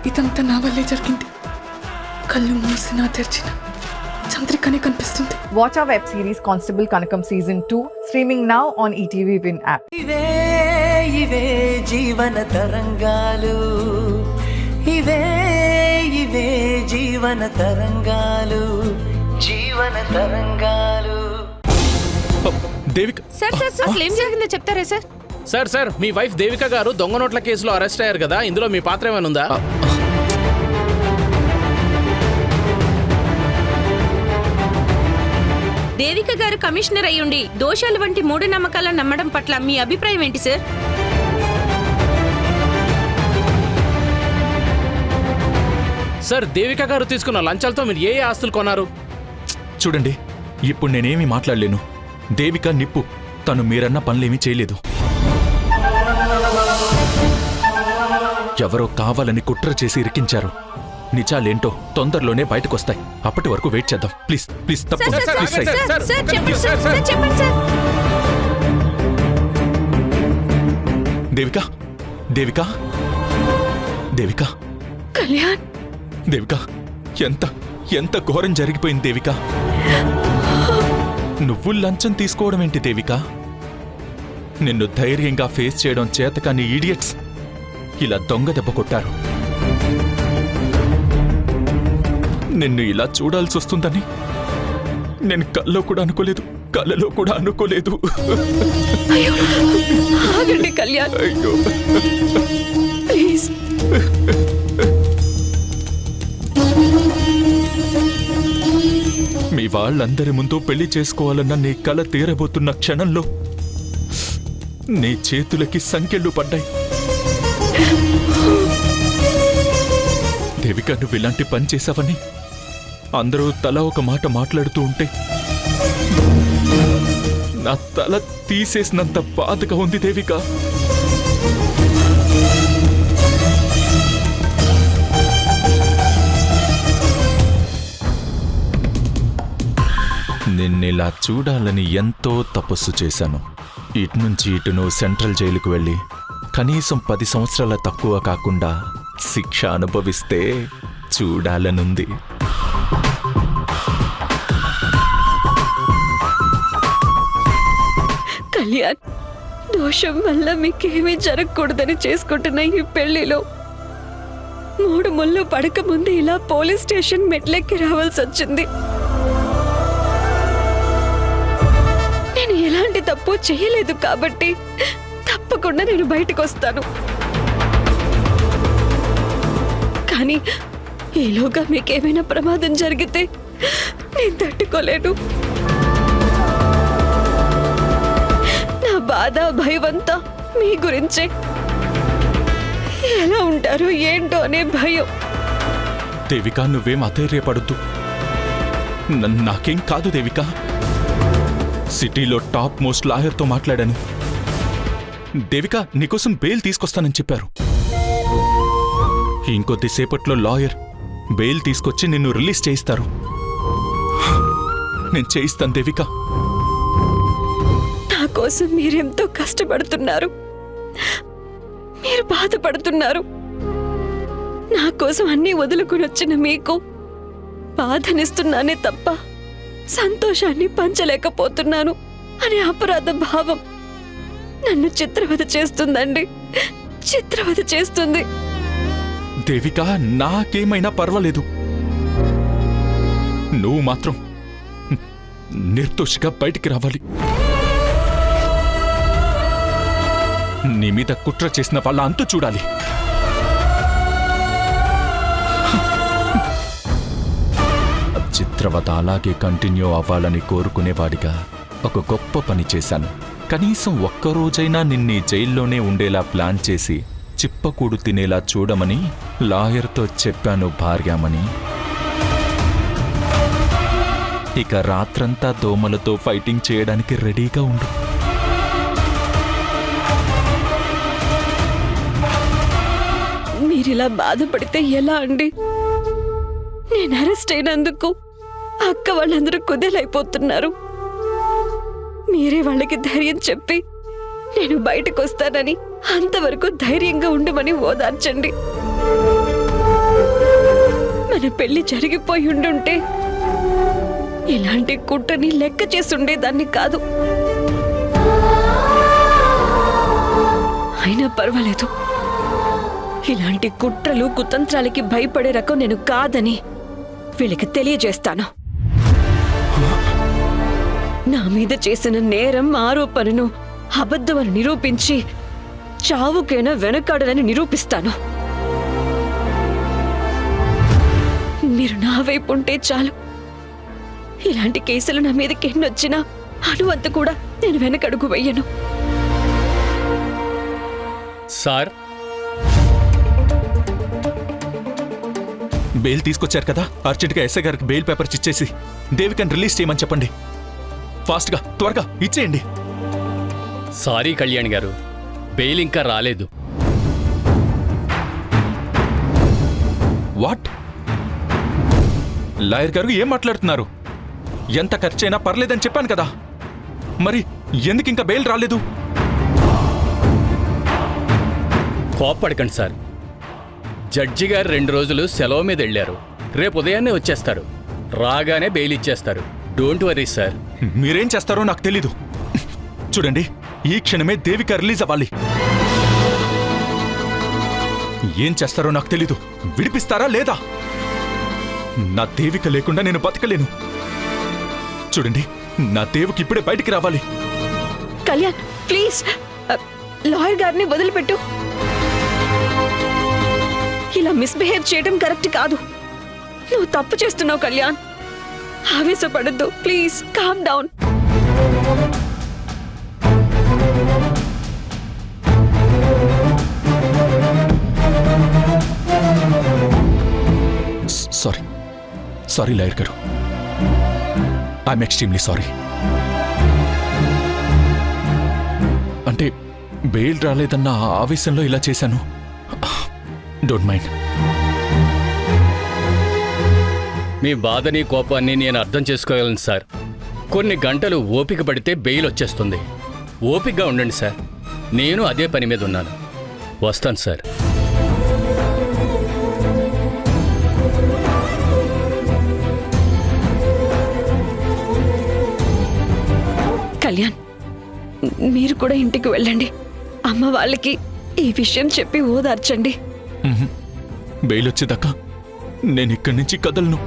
ఇదంతా నా వల్లే జరిగింది. కళ్ళు మూసినా తెరిచిన చంద్రికనే కనిపిస్తుంది. Watch our web series Constable Kanakam Season 2 streaming now on ETV Win app. ఇవే జీవన తరంగాలు, ఇవే జీవన తరంగాలు, జీవన తరంగాలు. దేవిక సార్ సార్ సార్ ఏం జరిగిందో చెప్తారా సార్? సార్ మీ వైఫ్ దేవిక గారు దొంగ నోట్ల కేసులో అరెస్ట్ అయ్యారు కదా, ఇందులో మీ పాత్ర ఏమైనా ఉందా? దేవిక గారు కమిషనర్ అయ్యుండి దోషాలు వంటి మూఢనమ్మకాలను నమ్మడం పట్ల మీ అభిప్రాయం ఏంటి సార్? సార్ దేవిక గారు తీసుకున్న లంచాలతో మీరు ఏ ఆస్తులు కొన్నారు? చూడండి, ఇప్పుడు నేనేమీ మాట్లాడలేను. దేవిక నిప్పు, తను మీరన్న పనులేమీ చేయలేదు. ఎవరో కావాలని కుట్ర చేసి ఇరికించారు. నిజాలేంటో తొందరలోనే బయటకొస్తాయి. అప్పటి వరకు వెయిట్ చేద్దాం. ప్లీజ్ ప్లీజ్ దేవిక దేవిక దేవిక కళ్యాణ్, దేవిక, ఎంత ఎంత ఘోరం జరిగిపోయింది దేవిక. నువ్వు లంచం తీసుకోవడం ఏంటి దేవిక? నిన్ను ధైర్యంగా ఫేస్ చేయడం చేతకాని ఈడియట్స్ ఇలా దొంగ దెబ్బ కొట్టారు. నిన్ను ఇలా చూడాల్సి వస్తుందని నేను కల్లో కూడా అనుకోలేదు, కళ్ళలో కూడా అనుకోలేదు. ఆగండి కళ్యాణ్, అయ్యో ప్లీజ్. మీ వాళ్ళందరి ముందు పెళ్లి చేసుకోవాలన్న నీ కల తీరబోతున్న క్షణంలో నీ చేతులకి సంకెళ్ళు పడ్డాయి. దేవిక, నువ్వు ఇలాంటి పని చేశావని అందరూ తల ఒక మాట మాట్లాడుతూ ఉంటే నా తల తీసేసినంత బాధగా ఉంది దేవిక. నిన్నిలా చూడాలని ఎంతో తపస్సు చేశాను. ఇటునుంచి ఇటు నువ్వు సెంట్రల్ జైలుకు వెళ్ళి కనీసం 10 సంవత్సరాల తక్కువ కాకుండా శిక్ష అనుభవిస్తే చూడాలనుంది. కళ్యాణ్, దోషం వల్ల మీకేమీ జరగకూడదని చేసుకుంటున్న ఈ పెళ్లిలో 3 ముళ్ళు పడక ముందు ఇలా పోలీస్ స్టేషన్ మెట్లెక్కి రావాల్సి వచ్చింది. నేను ఎలాంటి తప్పు చేయలేదు కాబట్టి తప్పకుండా నేను బయటకు వస్తాను. కానీ ఈలోగా మీకేమైనా ప్రమాదం జరిగితే నేను తట్టుకోలేను. నా బాధ భయమంతా మీ గురించే. ఎలా ఉంటారో ఏంటో అనే భయం. దేవిక, నువ్వేం అధైర్యపడద్దు. నాకేం కాదు దేవిక. సిటీలో టాప్ మోస్ట్ లాయర్తో మాట్లాడాను. దేవిక, నీకోసం బెయిల్ తీసుకొస్తానని చెప్పారు. ఇంకొద్దిసేపట్లో లాయర్ బెయిల్ తీసుకొచ్చి నిన్ను రిలీజ్ చేయిస్తారు. నేను చేయిస్తాను దేవిక. నా కోసం మీరెంతో కష్టపడుతున్నారు, మీరు బాధపడుతున్నారు. నా కోసం అన్నీ వదులుకుని వచ్చిన మీకు బాధనిస్తున్నానే తప్ప సంతోషాన్ని పంచలేకపోతున్నాను అనే అపరాధ భావం నన్ను చిత్రవద చేస్తుందండి, చిత్రవద చేస్తుంది. దేవిక, నాకేమైనా పర్వాలేదు. నువ్వు మాత్రం నిర్దోషిగా బయటికి రావాలి. నీ మీద కుట్ర చేసిన వాళ్ళ అంతు చూడాలి. చిత్రవత అలాగే కంటిన్యూ అవ్వాలని కోరుకునేవాడిగా ఒక గొప్ప పని చేశాను. కనీసం ఒక్కరోజైనా నిన్నీ జైల్లోనే ఉండేలా ప్లాన్ చేసి చిప్పకూడు తినేలా చూడమని లాయర్తో చెప్పాను భార్యామణి. ఇక రాత్రంతా దోమలతో ఫైటింగ్ చేయడానికి రెడీగా ఉండు. మీరిలా బాధపడితే ఎలా అండి? నేను అరెస్ట్ అయినందుకు అక్క వాళ్ళందరూ కుదేలైపోతున్నారు. మీరే వాళ్ళకి ధైర్యం చెప్పి నేను బయటకు వస్తానని అంతవరకు ధైర్యంగా ఉండమని ఓదార్చండి. మన పెళ్లి జరిగిపోయి ఉండుంటే ఇలాంటి కుట్రని లెక్క చేసుండేదాన్ని కాదు. అయినా పర్వాలేదు, ఇలాంటి కుట్రలు కుతంత్రాలకి భయపడే రకం నేను కాదని వీళ్ళకి తెలియజేస్తాను. నా మీద చేసిన నేరం ఆరోపణను అబద్ధమని నిరూపించి చావుకైనా వెనకాడనని నిరూపిస్తాను. మీరు నా వైపు ఉంటే చాలు. ఇలాంటి కేసులు నా మీదకి ఎన్నొచ్చినా అనువంత కూడా నేను వెనకడుగు వెయ్యను. సార్, బెయిల్ తీసుకొచ్చారు కదా, అర్జెంట్గా ఎస్ఐ గారికి బెయిల్ పేపర్స్ ఇచ్చేసి దేవికని రిలీజ్ చేయమని చెప్పండి. ఫాస్ట్గా, త్వరగా ఇచ్చేయండి. సారీ కళ్యాణ్ గారు, బెయిల్ ఇంకా రాలేదు. వాట్? లాయర్ గారు ఏం మాట్లాడుతున్నారు? ఎంత ఖర్చైనా పర్లేదని చెప్పాను కదా, మరి ఎందుకు ఇంకా బెయిల్ రాలేదు? కోప్పడకండి సార్. జడ్జి గారు 2 రోజులు సెలవు మీద వెళ్ళారు. రేపు ఉదయాన్నే వచ్చేస్తారు. రాగానే బెయిల్ ఇచ్చేస్తారు. Don't worry sir. మీరేం చేస్తారో నాకు తెలీదు. చూడండి, ఈ క్షణమే దేవిక రిలీజ్ అవ్వాలి. ఏం చేస్తారో నాకు తెలీదు. విడిపిస్తారా లేదా? నా దేవిక లేకుండా నేను బతకలేను. చూడండి, నా దేవికి ఇప్పుడే బయటికి రావాలి. కళ్యాణ్, ప్లీజ్ లాయర్ గారిని వదిలిపెట్టు. ఇలా మిస్బిహేవ్ చేయడం కరెక్ట్ కాదు. నువ్వు తప్పు చేస్తున్నావు కళ్యాణ్. ఆవేశపడద్దు, please calm down. Sorry, sorry lawyer గారు. I'm extremely sorry. అంటే బెయిల్ రాలేదన్న ఆవేశంలో ఇలా చేశాను. Don't mind. మీ బాధని కోపాన్ని నేను అర్థం చేసుకోగలను సార్. కొన్ని గంటలు ఓపిక పడితే బెయిల్ వచ్చేస్తుంది. ఓపికగా ఉండండి సార్. నేను అదే పని మీద ఉన్నాను. వస్తాను సార్. కళ్యాణ్, మీరు కూడా ఇంటికి వెళ్ళండి. అమ్మ వాళ్ళకి ఈ విషయం చెప్పి ఓదార్చండి. బెయిల్ వచ్చేదాకా నేను ఇక్కడి నుంచి కదలను.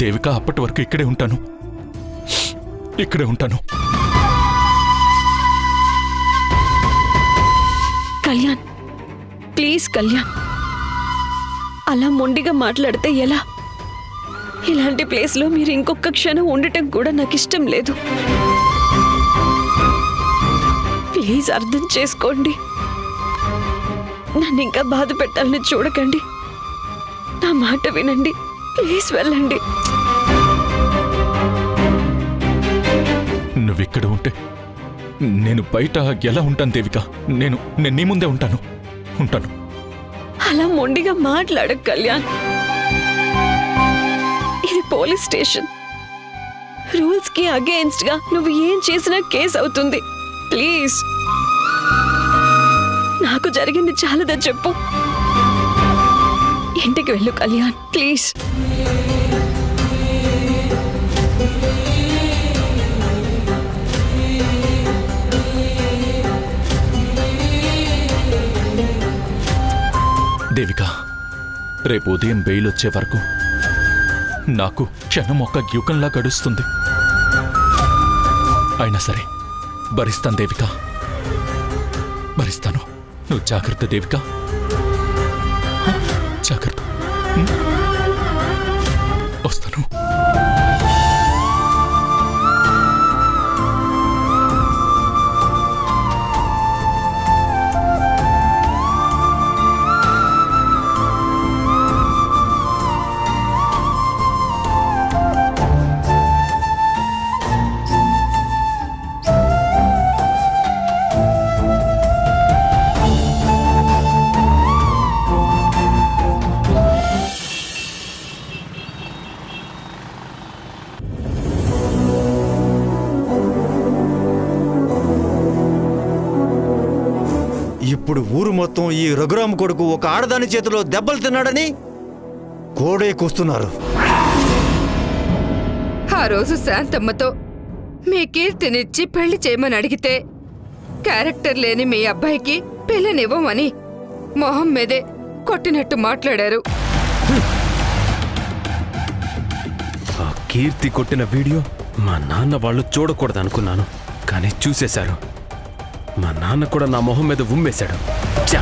దేవిక, అప్పటి వరకు ఇక్కడే ఉంటాను. కళ్యాణ్, ప్లీజ్ కళ్యాణ్, అలా మొండిగా మాట్లాడితే ఎలా? ఇలాంటి ప్లేస్లో మీరు ఇంకొక క్షణం ఉండటం కూడా నాకు ఇష్టం లేదు. ప్లీజ్ అర్థం చేసుకోండి. నన్ను ఇంకా బాధ పెట్టాలని చూడకండి. నా మాట వినండి. ప్లీజ్ వెళ్ళండి. నువ్విక్కడ ఉంటే నేను బయట ఎలా ఉంటాను దేవిక? నేను నీ ముందే ఉంటాను. అలా మొండిగా మాట్లాడక కళ్యాణ్. ఇది పోలీస్ స్టేషన్. రూల్స్ కి అగేన్స్ట్ గా నువ్వు ఏం చేసినా కేసు అవుతుంది. ప్లీజ్, నాకు జరిగింది చాలదా చెప్పు. ఇంటికి వెళ్ళు కళ్యాణ్, ప్లీజ్. దేవిక, రేపు ఉదయం బెయిల్ వచ్చే వరకు నాకు క్షణం ఒక యుగంలా గడుస్తుంది. అయినా సరే భరిస్తాను దేవిక, భరిస్తాను. నువ్వు జాగ్రత్త దేవిక, జాగ్రత్త. వస్తాను. మొత్తం ఈ రఘురామ్ కొడుకు ఒక ఆడదాని చేతిలో దెబ్బలు తిన్నాడని కోడే కూస్తున్నారు. ఆ రోజు శాంతమ్మతో మీ కీర్తినిచ్చి పెళ్లి చేయమని అడిగితే క్యారెక్టర్ లేని మీ అబ్బాయికి పెళ్ళనివ్వమని మొహం మీదే కొట్టినట్టు మాట్లాడారు. ఆ కీర్తి కొట్టిన వీడియో మా నాన్న వాళ్ళు చూడకూడదనుకున్నాను, కానీ చూసేశారు. మా నాన్న కూడా నా మొహం మీద ఉమ్మేశాడు. ఛా!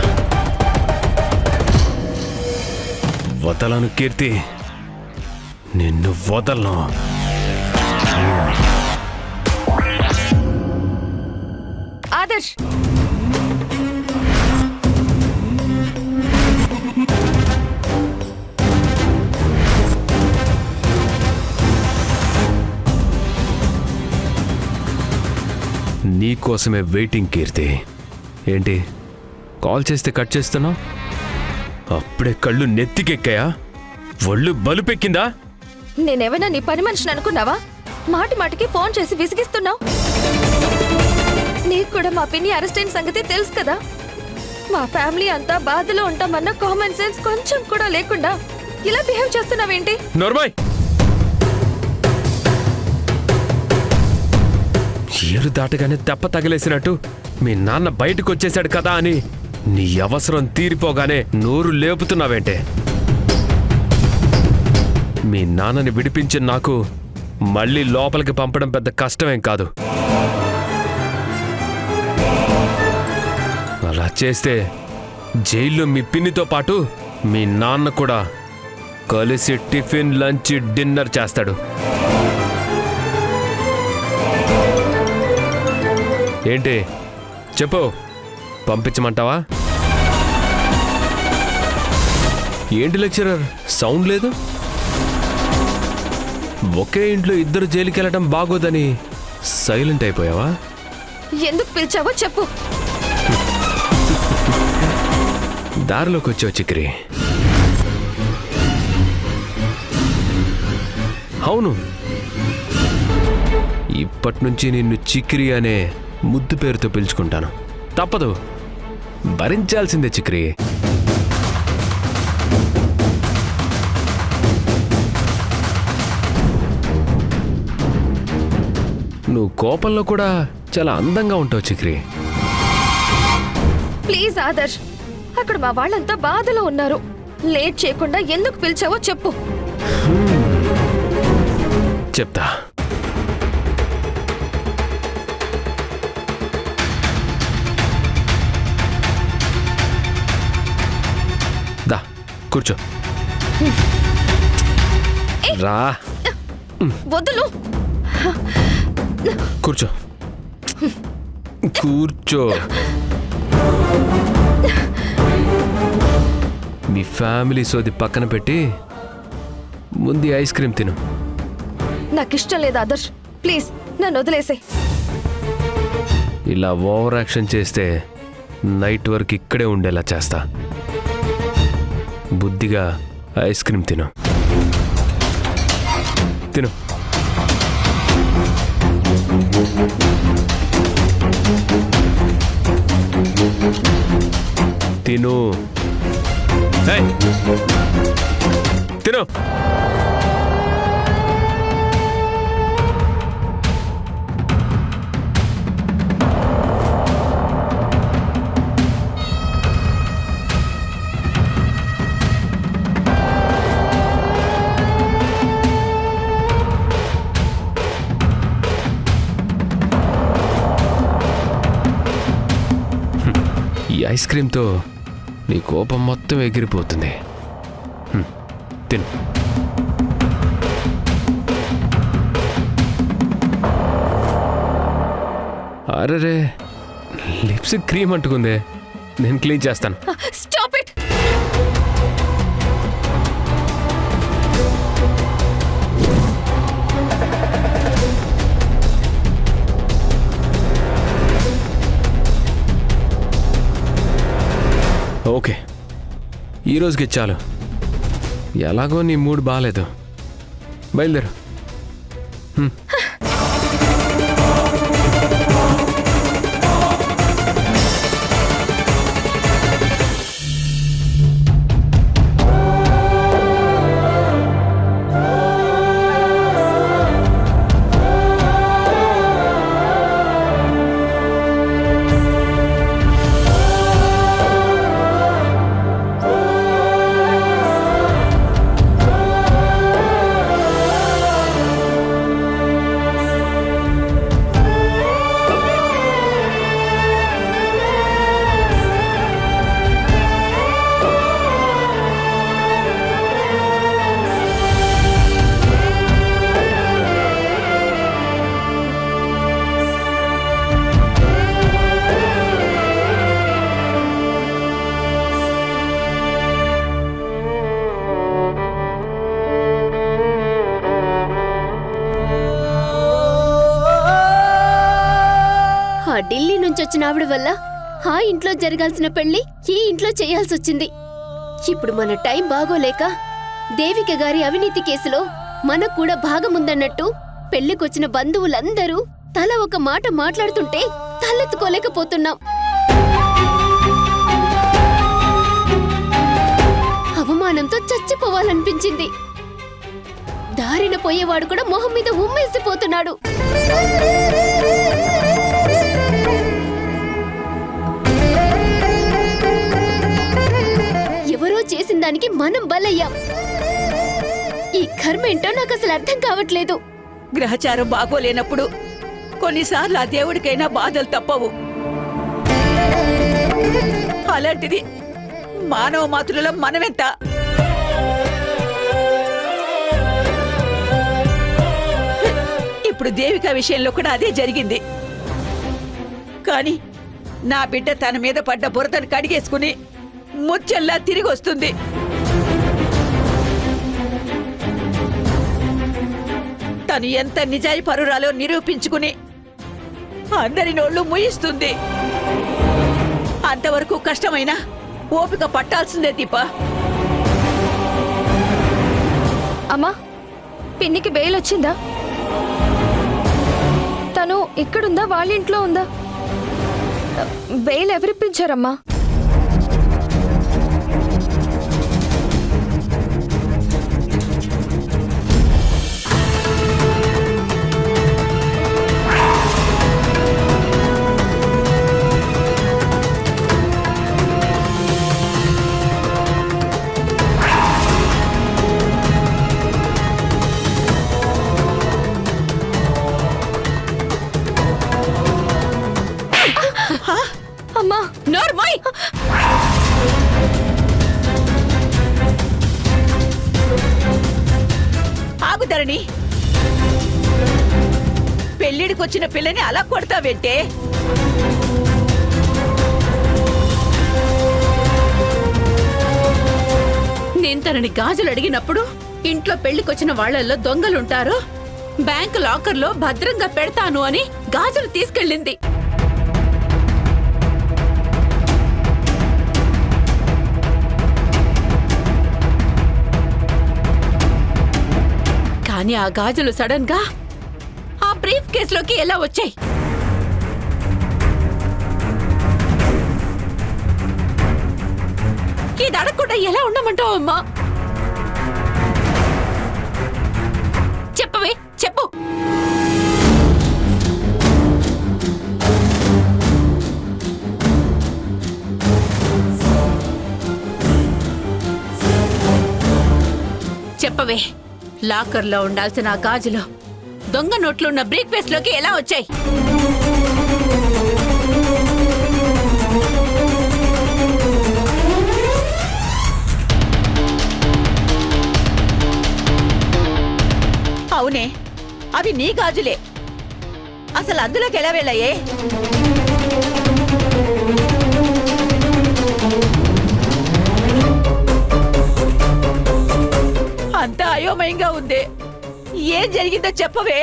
వదలను కీర్తి, నిన్ను వదలను. ఆదర్శ్, నీకోసమే వెయిటింగ్ కీర్తి. ఏంటి కాల్ చేస్తే కట్ చేస్తున్నావు? అప్పుడే కళ్ళు నెత్తికెక్కాయా? ఒళ్ళు బలుపెక్కిందా? నేనేమైనా నీ పని మనిషిని అనుకున్నావా? మాటి మాటికి ఫోన్ చేసి విసిగిస్తున్నావు. నీకు కూడా మా పిన్ని అరెస్ట్ అయిన సంగతి తెలుసు కదా. మా ఫ్యామిలీ అంతా బాధలో ఉంటామన్న కామన్ సెన్స్ కొంచెం కూడా లేకుండా ఇలా బిహేవ్ చేస్తున్నావేంటి? నోర్మయ్! ఏరు దాటగానే దెబ్బ తగిలేసినట్టు మీ నాన్న బయటకు వచ్చేశాడు కదా అని నీ అవసరం తీరిపోగానే నోరు లేపుతున్నావేంటే? మీ నాన్నని విడిపించిన నాకు మళ్ళీ లోపలికి పంపడం పెద్ద కష్టమేం కాదు. అలా చేస్తే జైల్లో మీ పిన్నితో పాటు మీ నాన్న కూడా కలిసి టిఫిన్, లంచ్, డిన్నర్ చేస్తాడు. ఏంటి చెప్పు, పంపించమంటావా? ఏంటి లెక్చరర్ సౌండ్ లేదు? ఒకే ఇంట్లో ఇద్దరు జైలుకి వెళ్ళటం బాగోదని సైలెంట్ అయిపోయావా? ఎందుకు పిలిచావో చెప్పు. దారిలోకి వచ్చావు చిక్రి. అవును, ఇప్పటి నిన్ను చిక్రి అనే ముద్దు పేరుతో పిలుచుకుంటాను. తప్పదు, భరించాల్సిందే చిక్రి. నువ్వు కోపంలో కూడా చాలా అందంగా ఉంటావు చిక్రి. ప్లీజ్ ఆదర్శ్, అక్కడ మా వాళ్ళంతా బాధలో ఉన్నారు. లేట్ చేయకుండా ఎందుకు పిలిచావో చెప్పు. చెప్తా. దా కూర్చో. రా, వదులు. కూర్చో కూర్చో. మీ ఫ్యామిలీ సోది పక్కన పెట్టి ముందు ఐస్ క్రీమ్ తిను. నాకిష్టం లేదు ఆదర్శ్, ప్లీజ్ నన్ను వదిలేసే. ఇలా ఓవర్ యాక్షన్ చేస్తే నైట్ వరకు ఇక్కడే ఉండేలా చేస్తా. బుద్ధిగా ఐస్ క్రీమ్ తిను. తిను. తిను. ఏయ్, తిను. ఈ ఐస్ క్రీమ్తో నీ కోపం మొత్తం ఎగిరిపోతుంది. తిను. అరే, లిప్స్ క్రీమ్ అంటుకుందే, నేను క్లీన్ చేస్తాను. Stop it. ఓకే, ఈరోజుకి చాలు. ఎలాగో నీ మూడ్ బాగాలేదు, బయలుదేరు. వచ్చిన ఆవిడ వల్ల ఆ ఇంట్లో జరగాల్సిన పెళ్లి ఈ ఇంట్లో చేయాల్సి వచ్చింది. ఇప్పుడు మన టైం బాగోలేక దేవిక గారి అవినీతి కేసులో మనకు కూడా భాగముందన్నట్టు పెళ్లికొచ్చిన బంధువులందరూ తల ఒక మాట మాట్లాడుతుంటే తలెత్తుకోలేకపోతున్నాం. అవమానంతో చచ్చిపోవాలనిపించింది. దారిన పోయేవాడు కూడా మొహం మీద ఉమ్మేసిపోతున్నాడు. ఎవరో చేసిన దానికి మనం బలయ్యాం. ఈ కర్మ ఏంటో నాకు అసలు అర్థం కావట్లేదు. గ్రహచారం బాగోలేనప్పుడు కొన్నిసార్లు ఆ దేవుడికైనా బాధలు తప్పవు. అలాంటిది మానవ మాతృలో మనమెంత. ఇప్పుడు దేవిక విషయంలో కూడా అదే జరిగింది. కానీ నా బిడ్డ తన మీద పడ్డ బురదను కడిగేసుకుని ముచ్చెల్లా తిరిగి వస్తుంది. తను ఎంత నిజాయి పరురాలో నిరూపించుకుని అందరి నోళ్లు ముయిస్తుంది. అంతవరకు కష్టమైనా ఓపిక పట్టాల్సిందే దీపా. అమ్మా, పిన్నికి బెయిల్ వచ్చిందా? తను ఇక్కడుందా, వాళ్ళ ఇంట్లో ఉందా? బెయిల్ ఎవరిప్పించారమ్మా? అమ్మా, నోర్మోయ్! ఆగుదరణి, పెళ్లిడికొచ్చిన పిల్లని అలా కొడతావేంటే? నేను తనని గాజులు అడిగినప్పుడు ఇంట్లో పెళ్లికొచ్చిన వాళ్లలో దొంగలుంటారు, బ్యాంకు లాకర్లో భద్రంగా పెడతాను అని గాజులు తీసుకెళ్ళింది. కానీ ఆ గాజులు సడన్ గా ఆ బ్రీఫ్ కేసులోకి ఎలా వచ్చాయి? ఇది అడగకుండా ఎలా ఉండమంటావు అమ్మా? చెప్పవే, చెప్పు. చెప్పవే, లాకర్లో ఉండాల్సిన ఆ గాజులు దొంగ నోట్లున్న బ్రీఫ్ కేసులోకి ఎలా వచ్చాయి? అవునే, అవి నీ గాజులే. అసలు అందులోకి ఎలా వెళ్ళాయే? అంతా అయోమయంగా ఉంది. ఏం జరిగిందో చెప్పవే.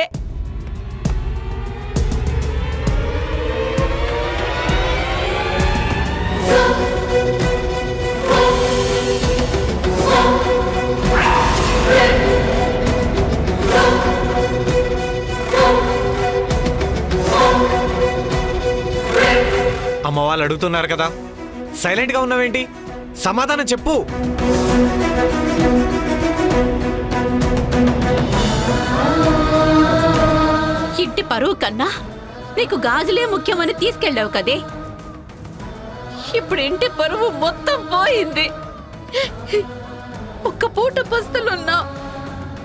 అమ్మ వాళ్ళు అడుగుతున్నారు కదా, సైలెంట్గా ఉన్నావేంటి? సమాధానం చెప్పు. ఇంటి పరువు కన్నా నీకు గాజులే ముఖ్యమని తీసుకెళ్ళావు కదే. ఇప్పుడు ఇంటి పరువు మొత్తం పోయింది. ఒక్క పూట పస్తులున్నా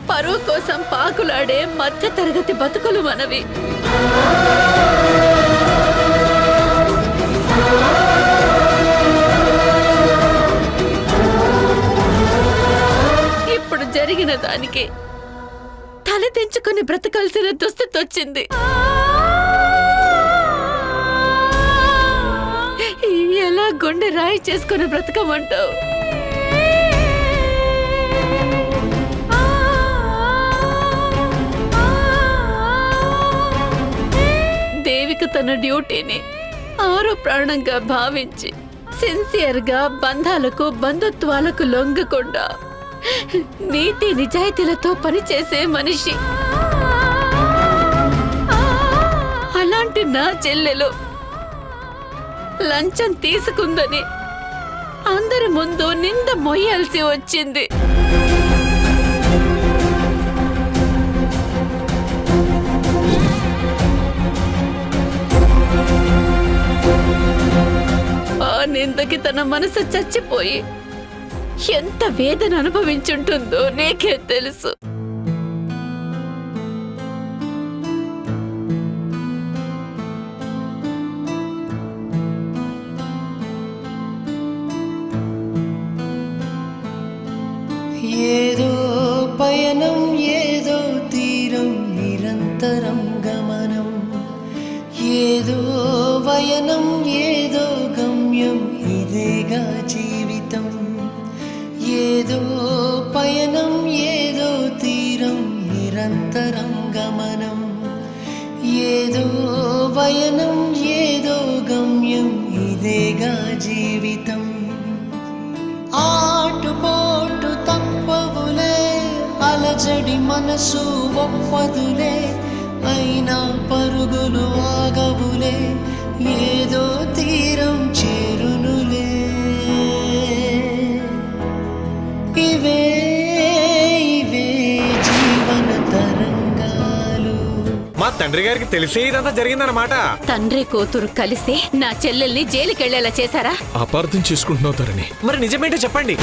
పరువు కోసం పాకులాడే మధ్య తరగతి బతుకులు మనవి. ఇప్పుడు జరిగిన దానికి తల తెంచుకొని బ్రతకాల్సిన దుస్థితి వచ్చింది. ఎలా గుండె రాయి చేసుకొని బ్రతకమంటావు? దేవిక తన డ్యూటీని ఆరో ప్రాణంగా భావించి సిన్సియర్గా బంధాలకు బంధుత్వాలకు లొంగకుండా నీతి నిజాయితీలతో పనిచేసే మనిషి. అలాంటి నా చెల్లెలు లంచం తీసుకుందని అందరి ముందు నింద మొయ్యాల్సి వచ్చింది. ఆ నిందకి తన మనసు చచ్చిపోయి ఎంత వేదన అనుభవించుంటుందో నీకే తెలుసు. ఏదో పయనం ఏదో తీరం నిరంతరం గమనం, ఏదో వయనం ఏదో గమ్యం ఇదేగా జీవితం. ఏదో పయనం ఏదో తీరం నిరంతరం గమనం, ఏదో వయనం ఏదో గమ్యం ఇదేగా జీవితం. ఆటుపోటు తప్పవులే, అలజడి మనసు ఒప్పదులే, అయినా పరుగులు ఆగవులే, ఏదో తీరం చేరునులే. ఇవే ఇవే జీవన తరంగాలు. మా తండ్రి గారికి తెలిసే ఇదంతా జరిగిందన్నమాట. తండ్రి కూతురు కలిసి నా చెల్లెల్ని జైలుకెళ్లేలా చేశారా? అపార్థం చేసుకుంటున్నావు తరణి. మరి నిజమేంటో చెప్పండి.